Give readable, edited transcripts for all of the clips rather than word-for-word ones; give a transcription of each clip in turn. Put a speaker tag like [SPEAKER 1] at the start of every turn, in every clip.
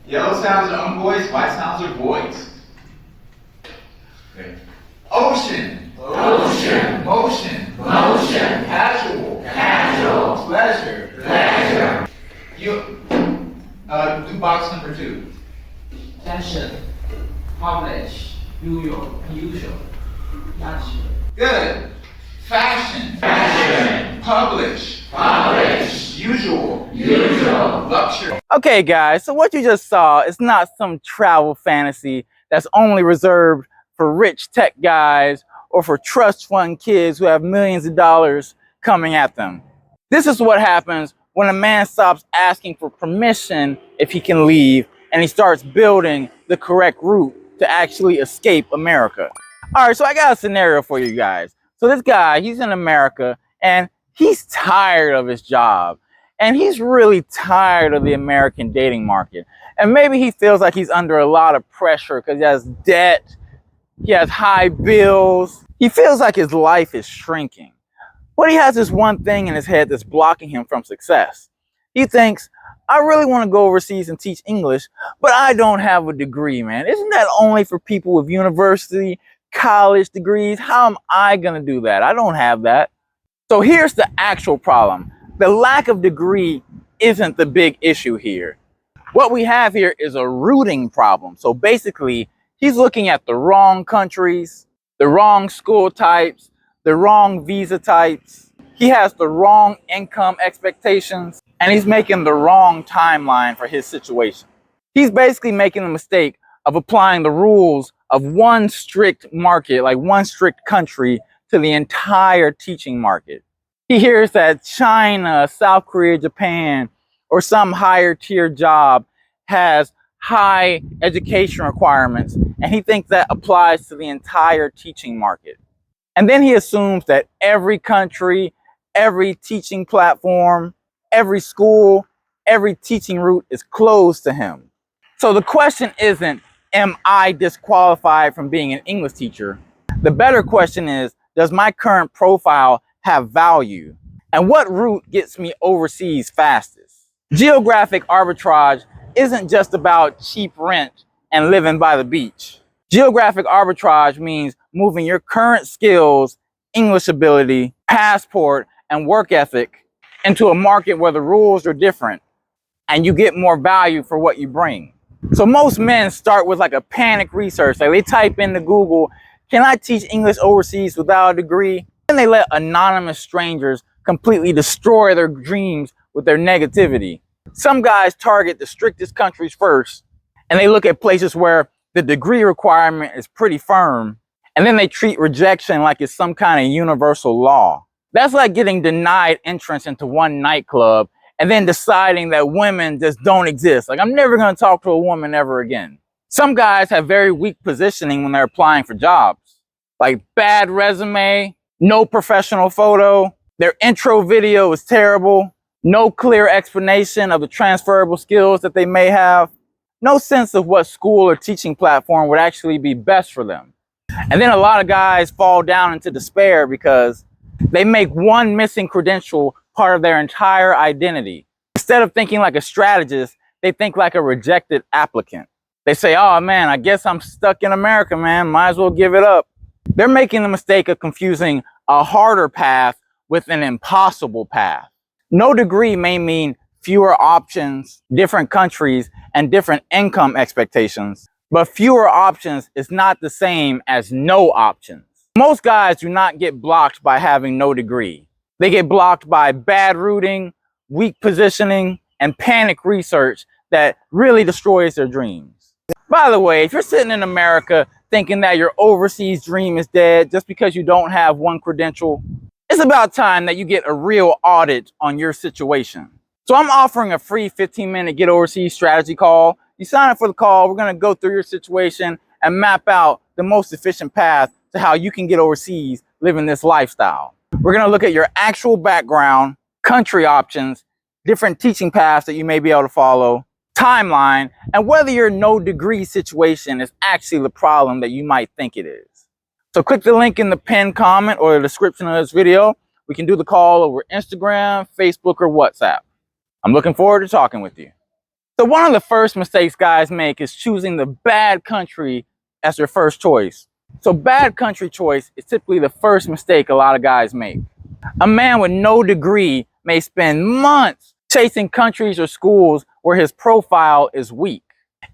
[SPEAKER 1] Yellow sounds are unvoiced, white sounds are voiced. Okay. Ocean.
[SPEAKER 2] Ocean.
[SPEAKER 1] Motion.
[SPEAKER 2] Motion.
[SPEAKER 1] Casual.
[SPEAKER 2] Casual.
[SPEAKER 1] Pleasure.
[SPEAKER 2] Pleasure.
[SPEAKER 1] You do box number 2.
[SPEAKER 3] Passion, publish, usual, Bachelor.
[SPEAKER 1] Good. Fashion.
[SPEAKER 2] Fashion.
[SPEAKER 1] Publish.
[SPEAKER 2] Publish.
[SPEAKER 1] Usual.
[SPEAKER 2] Usual.
[SPEAKER 1] Luxury.
[SPEAKER 4] Okay guys, so what you just saw is not some travel fantasy that's only reserved for rich tech guys or for trust fund kids who have millions of dollars coming at them. This is what happens when a man stops asking for permission if he can leave and he starts building the correct route to actually escape America. All right, so I got a scenario for you guys. So this guy, he's in America and he's tired of his job. And he's really tired of the American dating market. And maybe he feels like he's under a lot of pressure because he has debt, he has high bills. He feels like his life is shrinking. But he has this one thing in his head that's blocking him from success. He thinks, I really want to go overseas and teach English, but I don't have a degree, man. Isn't that only for people with university, college degrees? How am I going to do that? I don't have that. So here's the actual problem. The lack of degree isn't the big issue here. What we have here is a routing problem. So basically, he's looking at the wrong countries, the wrong school types, the wrong visa types. He has the wrong income expectations, and he's making the wrong timeline for his situation. He's basically making the mistake of applying the rules of one strict market, like one strict country, to the entire teaching market. He hears that China, South Korea, Japan, or some higher tier job has high education requirements, and he thinks that applies to the entire teaching market. And then he assumes that every country, every teaching platform, every school, every teaching route is closed to him. So the question isn't, am I disqualified from being an English teacher? The better question is, does my current profile have value? And what route gets me overseas fastest? Geographic arbitrage isn't just about cheap rent and living by the beach. Geographic arbitrage means moving your current skills, English ability, passport, and work ethic into a market where the rules are different and you get more value for what you bring. So most men start with like a panic research. Like they type into Google, can I teach English overseas without a degree? And they let anonymous strangers completely destroy their dreams with their negativity. Some guys target the strictest countries first, and they look at places where the degree requirement is pretty firm, and then they treat rejection like it's some kind of universal law. That's like getting denied entrance into one nightclub and then deciding that women just don't exist. Like, I'm never going to talk to a woman ever again. Some guys have very weak positioning when they're applying for jobs, like bad resume, no professional photo, their intro video is terrible, no clear explanation of the transferable skills that they may have, no sense of what school or teaching platform would actually be best for them. And then a lot of guys fall down into despair because they make one missing credential part of their entire identity. Instead of thinking like a strategist, they think like a rejected applicant. They say, oh man, I guess I'm stuck in America, man. Might as well give it up. They're making the mistake of confusing a harder path with an impossible path. No degree may mean fewer options, different countries, and different income expectations. But fewer options is not the same as no options. Most guys do not get blocked by having no degree. They get blocked by bad routing, weak positioning, and panic research that really destroys their dreams. By the way, if you're sitting in America thinking that your overseas dream is dead just because you don't have one credential, it's about time that you get a real audit on your situation. So I'm offering a free 15-minute Get Overseas strategy call. You sign up for the call, we're going to go through your situation and map out the most efficient path to how you can get overseas living this lifestyle. We're going to look at your actual background, country options, different teaching paths that you may be able to follow, timeline, and whether your no degree situation is actually the problem that you might think it is. So click the link in the pinned comment or the description of this video. We can do the call over Instagram, Facebook, or WhatsApp. I'm looking forward to talking with you. So one of the first mistakes guys make is choosing the bad country as their first choice. So bad country choice is typically the first mistake a lot of guys make. A man with no degree may spend months chasing countries or schools where his profile is weak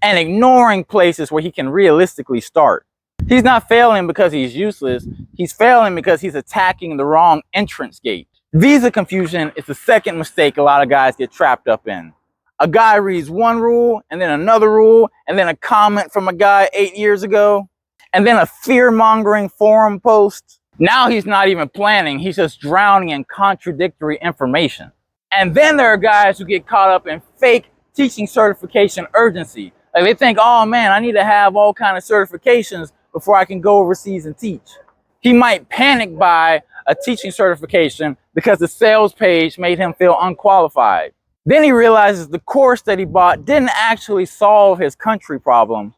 [SPEAKER 4] and ignoring places where he can realistically start. He's not failing because he's useless. He's failing because he's attacking the wrong entrance gate. Visa confusion is the second mistake a lot of guys get trapped up in. A guy reads one rule and then another rule and then a comment from a guy 8 years ago and then a fear-mongering forum post. Now he's not even planning. He's just drowning in contradictory information. And then there are guys who get caught up in fake teaching certification urgency. Like they think, oh man, I need to have all kind of certifications before I can go overseas and teach. He might panic buy a teaching certification because the sales page made him feel unqualified. Then he realizes the course that he bought didn't actually solve his country problem,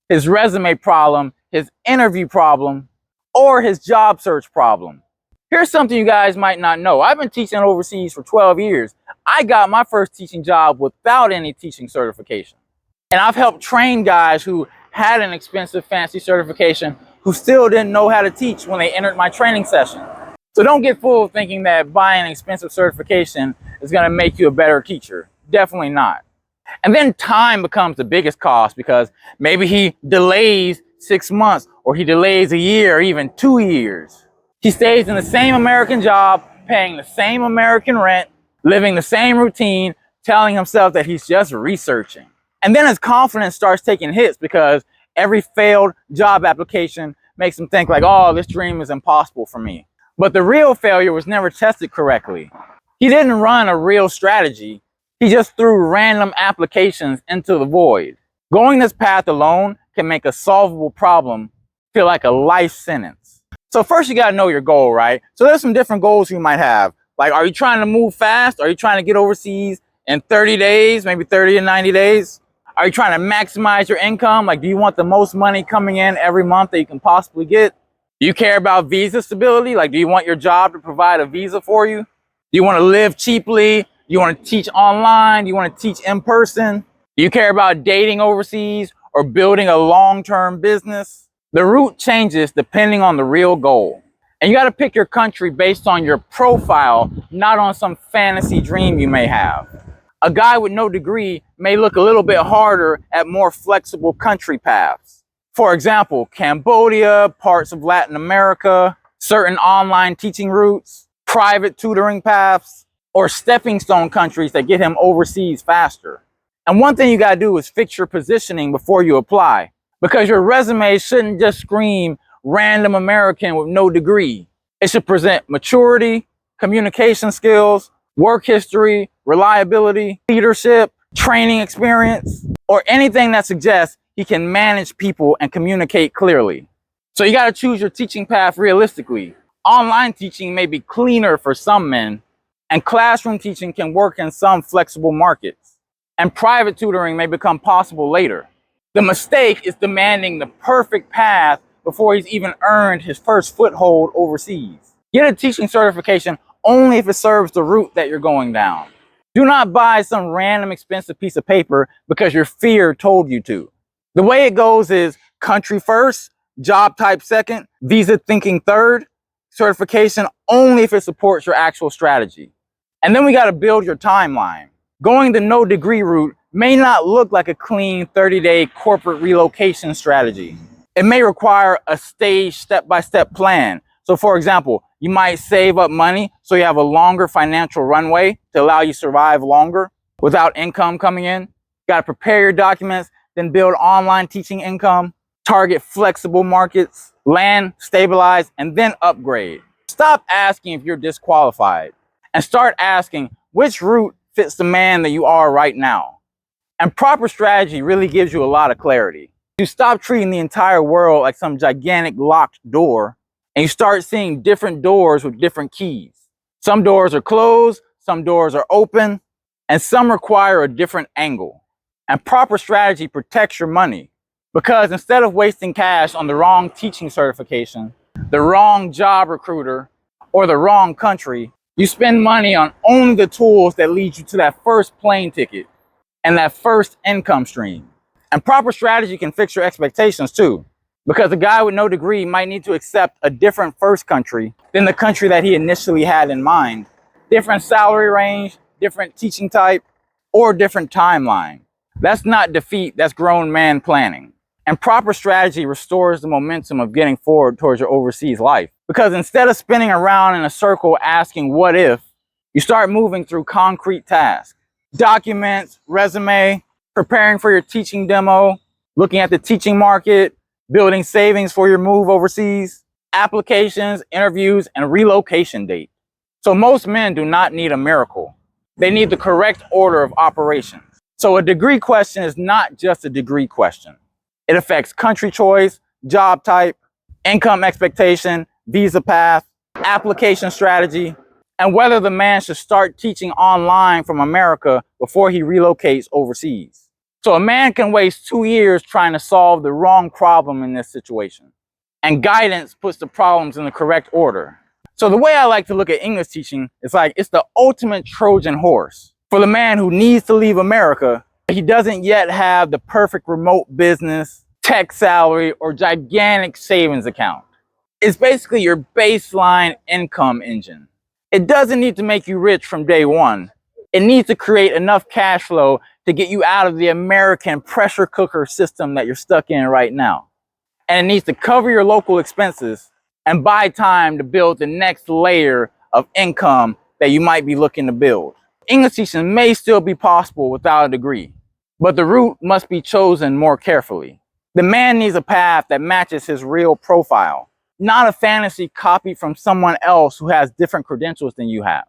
[SPEAKER 4] his resume problem, his interview problem, or his job search problem. Here's something you guys might not know. I've been teaching overseas for 12 years. I got my first teaching job without any teaching certification. And I've helped train guys who had an expensive, fancy certification who still didn't know how to teach when they entered my training session. So don't get fooled thinking that buying an expensive certification is going to make you a better teacher. Definitely not. And then time becomes the biggest cost because maybe he delays 6 months or he delays a year or even 2 years. He stays in the same American job, paying the same American rent, living the same routine, telling himself that he's just researching. And then his confidence starts taking hits because every failed job application makes him think like, oh, this dream is impossible for me. But the real failure was never tested correctly. He didn't run a real strategy. He just threw random applications into the void. Going this path alone can make a solvable problem feel like a life sentence. So first you gotta know your goal, right? So there's some different goals you might have. Like, are you trying to move fast? Are you trying to get overseas in 30 days, maybe 30 to 90 days? Are you trying to maximize your income? Like, do you want the most money coming in every month that you can possibly get? Do you care about visa stability? Like, do you want your job to provide a visa for you? Do you want to live cheaply? Do you want to teach online? Do you want to teach in person? Do you care about dating overseas or building a long-term business? The route changes depending on the real goal. And you got to pick your country based on your profile, not on some fantasy dream you may have. A guy with no degree may look a little bit harder at more flexible country paths. For example, Cambodia, parts of Latin America, certain online teaching routes, private tutoring paths, or stepping stone countries that get him overseas faster. And one thing you gotta do is fix your positioning before you apply, because your resume shouldn't just scream random American with no degree. It should present maturity, communication skills, work history, reliability, leadership, training experience, or anything that suggests he can manage people and communicate clearly. So you gotta choose your teaching path realistically. Online teaching may be cleaner for some men, and classroom teaching can work in some flexible markets. And private tutoring may become possible later. The mistake is demanding the perfect path before he's even earned his first foothold overseas. Get a teaching certification only if it serves the route that you're going down. Do not buy some random expensive piece of paper because your fear told you to. The way it goes is country first, job type second, visa thinking third, certification only if it supports your actual strategy. And then we got to build your timeline. Going the no degree route may not look like a clean 30-day corporate relocation strategy. It may require a staged step-by-step plan. So for example, you might save up money so you have a longer financial runway to allow you to survive longer without income coming in. You got to prepare your documents, then build online teaching income, target flexible markets, land, stabilize, and then upgrade. Stop asking if you're disqualified and start asking which route fits the man that you are right now. And proper strategy really gives you a lot of clarity. You stop treating the entire world like some gigantic locked door, and you start seeing different doors with different keys. Some doors are closed, some doors are open, and some require a different angle. And proper strategy protects your money, because instead of wasting cash on the wrong teaching certification, the wrong job recruiter, or the wrong country, you spend money on only the tools that lead you to that first plane ticket. and that first income stream. And proper strategy can fix your expectations too, because a guy with no degree might need to accept a different first country than the country that he initially had in mind. Different salary range, different teaching type, or different timeline. That's not defeat, that's grown man planning. And proper strategy restores the momentum of getting forward towards your overseas life. Because instead of spinning around in a circle asking what if, you start moving through concrete tasks. Documents, resume, preparing for your teaching demo, looking at the teaching market, building savings for your move overseas, applications, interviews, and relocation date. So most men do not need a miracle. They need the correct order of operations. So a degree question is not just a degree question. It affects country choice, job type, income expectation, visa path, application strategy, and whether the man should start teaching online from America before he relocates overseas. So a man can waste 2 years trying to solve the wrong problem in this situation. And guidance puts the problems in the correct order. So the way I like to look at English teaching is like it's the ultimate Trojan horse for the man who needs to leave America. He doesn't yet have the perfect remote business, tech salary, or gigantic savings account. It's basically your baseline income engine. It doesn't need to make you rich from day one. It needs to create enough cash flow to get you out of the American pressure cooker system that you're stuck in right now. And it needs to cover your local expenses and buy time to build the next layer of income that you might be looking to build. English teaching may still be possible without a degree, but the route must be chosen more carefully. The man needs a path that matches his real profile, not a fantasy copied from someone else who has different credentials than you have.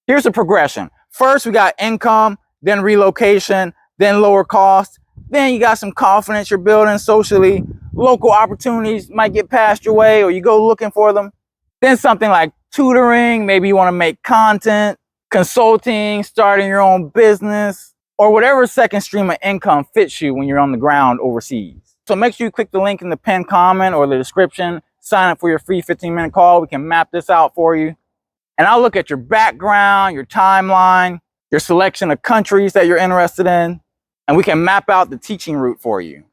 [SPEAKER 4] Here's the progression. First, we got income, then relocation, then lower cost. Then you got some confidence you're building socially. Local opportunities might get passed your way or you go looking for them. Then something like tutoring, maybe you want to make content, consulting, starting your own business, or whatever second stream of income fits you when you're on the ground overseas. So make sure you click the link in the pinned comment or the description. Sign up for your free 15-minute call. We can map this out for you. And I'll look at your background, your timeline, your selection of countries that you're interested in, and we can map out the teaching route for you.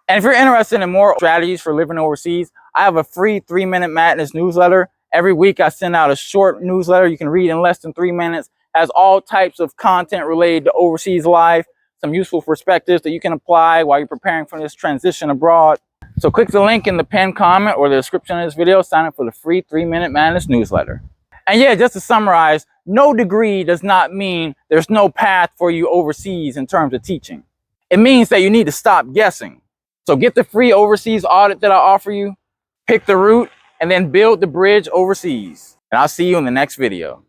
[SPEAKER 4] And if you're interested in more strategies for living overseas, I have a free 3-minute madness newsletter. Every week I send out a short newsletter you can read in less than 3 minutes. Has all types of content related to overseas life, some useful perspectives that you can apply while you're preparing for this transition abroad. So click the link in the pinned comment or the description of this video, sign up for the free 3-minute madness newsletter. And yeah, just to summarize, no degree does not mean there's no path for you overseas in terms of teaching. It means that you need to stop guessing. So get the free overseas audit that I offer you, pick the route, and then build the bridge overseas. And I'll see you in the next video.